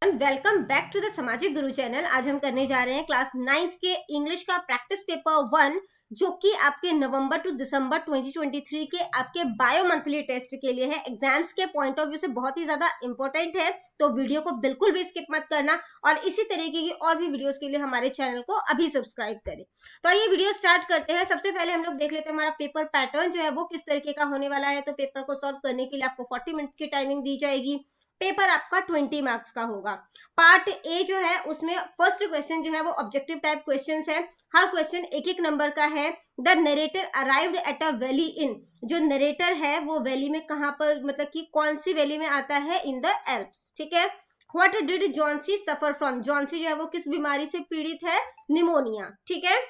Welcome back to the सामाजिक गुरु channel. आज हम करने जा रहे हैं क्लास 9th के इंग्लिश का प्रैक्टिस पेपर 1, जो कि आपके नवंबर टू दिसंबर 2023 के आपके बायो मंथली टेस्ट के लिए है। एग्जाम्स के पॉइंट ऑफ व्यू से बहुत ही ज्यादा इंपॉर्टेंट है, तो वीडियो को बिल्कुल भी स्किप मत करना और इसी तरीके की और भी वीडियोस के लिए हमारे चैनल को अभी सब्सक्राइब करें। तो आइए वीडियो स्टार्ट करते हैं। सबसे पहले हम लोग देख लेते हैं हमारा पेपर पैटर्न जो है वो किस तरीके का होने वाला है। तो पेपर को सॉल्व करने के लिए आपको 40 मिनट्स की टाइमिंग दी जाएगी। पेपर आपका 20 मार्क्स का होगा। पार्ट ए जो है उसमें फर्स्ट क्वेश्चन जो है वो ऑब्जेक्टिव टाइप क्वेश्चंस है। हर क्वेश्चन एक एक नंबर का है। The narrator arrived at a valley in, जो नरेटर है वो वैली में कहां पर, मतलब कि कौन सी वैली में आता है, इन द एल्प्स। ठीक है। What did Johnsy suffer from, Johnsy जो है वो किस बीमारी से पीड़ित है, निमोनिया। ठीक है।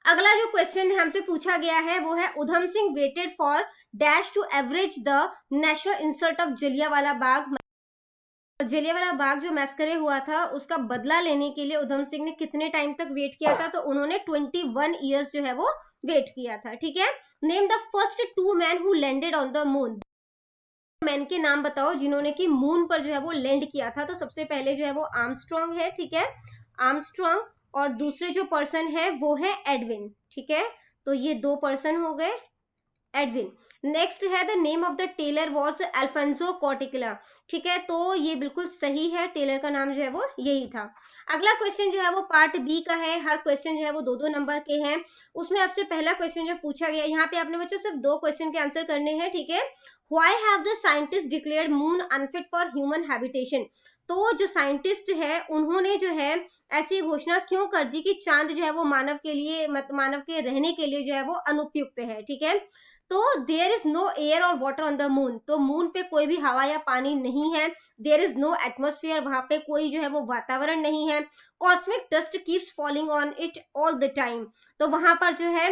अगला जो क्वेश्चन हमसे पूछा गया है वो है Udham Singh waited for dash to average the national insult of Jallianwala Bagh. Jallianwala Bagh जो मैस्करे हुआ था उसका बदला लेने के लिए उधम सिंह ने कितने टाइम तक वेट किया था, तो उन्होंने 21 ईयर्स जो है वो वेट किया था। ठीक है। Name the first 2 man who landed on the moon, man के नाम बताओ जिन्होंने कि मून पर जो है वो लैंड किया था। तो सबसे पहले जो है वो आर्मस्ट्रॉन्ग है। ठीक है, आर्मस्ट्रॉन्ग। और दूसरे जो पर्सन है वो है एडविन। ठीक है, तो ये 2 पर्सन हो गए, एडविन। नेक्स्ट है the name of the tailor was Alfonso कॉर्टिकला। ठीक है, तो ये बिल्कुल सही है, टेलर का नाम जो है वो यही था। अगला क्वेश्चन जो है वो पार्ट बी का है। हर क्वेश्चन जो है वो 2-2 नंबर के हैं। उसमें आपसे पहला क्वेश्चन जो पूछा गया, यहाँ पे आपने बच्चों सिर्फ 2 क्वेश्चन के आंसर करने हैं। ठीक है। Why have the scientist declared moon unfit for human habitation, तो जो साइंटिस्ट है उन्होंने जो है ऐसी घोषणा क्यों कर दी कि चांद जो है वो मानव के लिए, मानव के रहने के लिए जो है वो अनुपयुक्त है। ठीक है। तो देयर इज नो एयर और वाटर ऑन द मून, तो मून पे कोई भी हवा या पानी नहीं है। देयर इज नो एटमोस्फियर, वहां पे कोई जो है वो वातावरण नहीं है। Cosmic dust keeps falling on it all the time, तो वहां पर जो है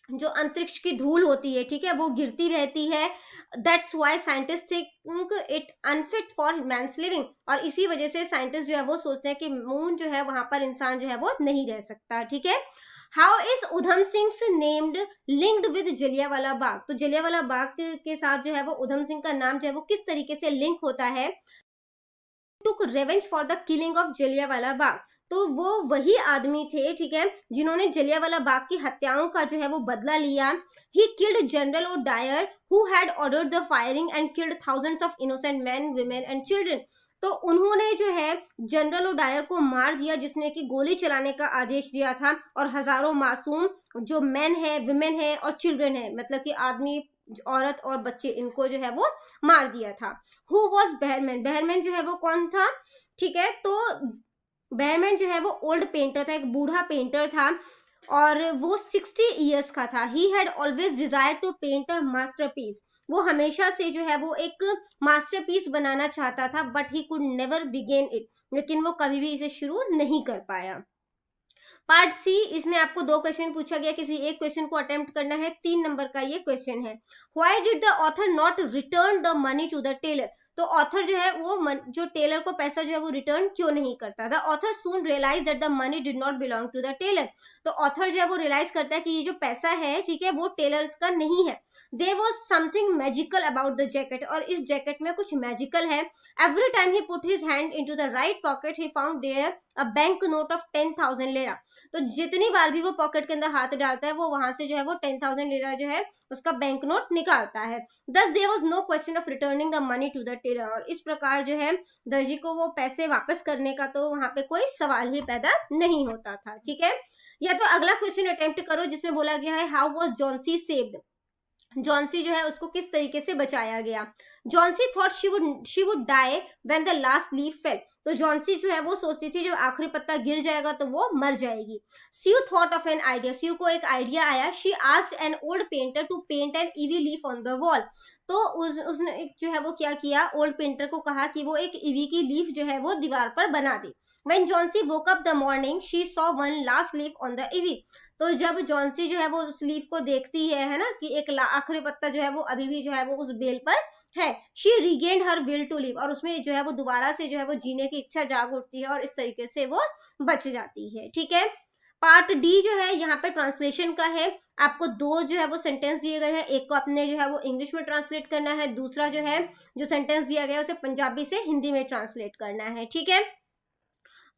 जो अंतरिक्ष की धूल होती है, ठीक है, वो गिरती रहती है। That's why scientist think it unfit for humans living, और इसी वजह से साइंटिस्ट जो है वो सोचते हैं कि मून जो है वहां पर इंसान जो है वो नहीं रह सकता। ठीक है। How is Udham Singh named linked with Jallianwala Bagh, तो जलियांवाला बाग के साथ जो है वो उधम सिंह का नाम जो है वो किस तरीके से लिंक होता है। Took revenge for the killing of Jallianwala Bagh, तो वो वही आदमी थे, ठीक है, जिन्होंने जलियांवाला बाग की हत्याओं का जो है वो बदला लिया। He killed General O Dyer who had ordered the firing and killed thousands of innocent men, women and children, तो उन्होंने जो है जनरल ओ डायर को मार दिया जिसने कि गोली चलाने का आदेश दिया था, और हजारों मासूम जो मेन है, विमेन है और चिल्ड्रन है, मतलब कि आदमी, औरत और बच्चे, इनको जो है वो मार दिया था। हु वॉज बहरमैन, बहरमैन जो है वो कौन था। ठीक है, तो बहरमैन जो है वो ओल्ड पेंटर था, एक बूढ़ा पेंटर था, और वो 60 ईयर्स का था। He had always desire to paint a masterpiece, वो हमेशा से जो है वो एक मास्टरपीस बनाना चाहता था, but he could never begin it, लेकिन वो कभी भी इसे शुरू नहीं कर पाया। पार्ट सी, इसमें आपको 2 क्वेश्चन पूछा गया, किसी एक क्वेश्चन को अटेम्प्ट करना है। 3 नंबर का ये क्वेश्चन है। Why did the author not return the money to the tailor, तो ऑथर जो है वो जो टेलर को पैसा जो है वो रिटर्न क्यों नहीं करता। The author soon realise that the money did not belong to the tailor, तो ऑथर जो है वो रियलाइज करता है कि ये जो पैसा है, ठीक है, वो टेलर का नहीं है। There was something magical about the jacket, और इस जैकेट में कुछ मैजिकल है। Every time he put his hand into the right pocket he found there a bank note of 10,000 lira, तो जितनी बार भी वो पॉकेट के अंदर हाथ डालता है वो वहां से जो है वो 10,000 लेरा जो है उसका बैंक नोट निकालता है। दस there was no question of returning the money to the tailor, और इस प्रकार जो है दर्जी को वो पैसे वापस करने का तो वहां पे कोई सवाल ही पैदा नहीं होता था। ठीक है। या तो अगला क्वेश्चन अटेम्प्ट करो जिसमें बोला गया है how was Johnsy saved, Johnsy जो है उसको किस तरीके से बचाया गया। Johnsy thought she would die when the last leaf fell, तो जॉन्सी जो है वो सोचती थी जब आखिरी पत्ता गिर जाएगा तो वो मर जाएगी। Sue thought of an idea, Sue को एक आइडिया आया। She asked an old painter to paint an ivy leaf on the wall, तो उसने जो है वो क्या किया, ओल्ड पेंटर को कहा कि वो एक ईवी की लीफ जो है वो दीवार पर बना दे। When Johnsy woke up the morning, she saw one last leaf on the ivy, तो जब जॉन्सी जो है वो उस लीफ को देखती है ना, कि एक आखिरी पत्ता जो है वो अभी भी जो है वो उस बेल पर है, she regained her will to live, और उसमें जो है वो दोबारा से जो है वो जीने की इच्छा जाग उठती है और इस तरीके से वो बच जाती है। ठीक है। पार्ट डी जो है यहाँ पे ट्रांसलेशन का है। आपको दो जो है वो सेंटेंस दिए गए हैं, एक को आपने जो है वो इंग्लिश में ट्रांसलेट करना है, दूसरा जो है जो सेंटेंस दिया गया है उसे पंजाबी से हिंदी में ट्रांसलेट करना है, ठीक है।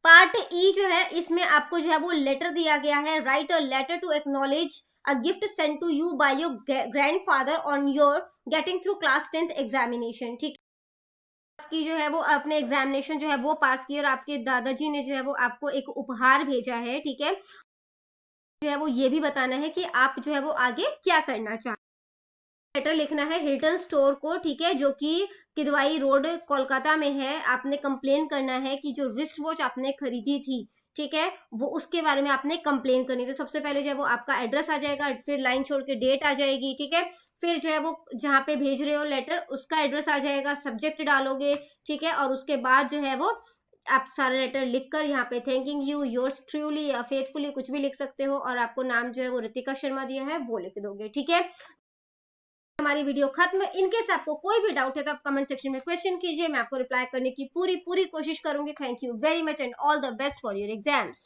पार्ट ई जो है इसमें आपको जो है वो लेटर दिया गया है, write a letter to acknowledge a gift sent to you by your grandfather on your getting through class 10th examination, ठीक की जो है वो अपने एग्जामिनेशन जो है वो पास की और आपके दादाजी ने जो है वो आपको एक उपहार भेजा है, ठीक है। जो है वो ये भी बताना है कि आप जो है वो आगे क्या करना चाहते हैं। लेटर लिखना है हिल्टन स्टोर को, ठीक है, जो कि किदवाई रोड कोलकाता में है। आपने कंप्लेन करना है कि जो रिस्ट वॉच आपने खरीदी थी, ठीक है, वो उसके बारे में आपने कंप्लेन करनी। तो सबसे पहले जो है वो आपका एड्रेस आ जाएगा, फिर लाइन छोड़ के डेट आ जाएगी, ठीक है, फिर जो है वो जहाँ पे भेज रहे हो लेटर उसका एड्रेस आ जाएगा, सब्जेक्ट डालोगे, ठीक है, और उसके बाद जो है वो आप सारा लेटर लिखकर यहाँ पे थैंकिंग यू योर्स ट्रूली या फेथफुली कुछ भी लिख सकते हो, और आपको नाम जो है वो रितिका शर्मा दिया है वो लिख दोगे, ठीक है। हमारी वीडियो खत्म। इनकेस आपको कोई भी डाउट है तो आप कमेंट सेक्शन में क्वेश्चन कीजिए, मैं आपको रिप्लाई करने की पूरी कोशिश करूंगी। Thank you very much and all the best for your exams.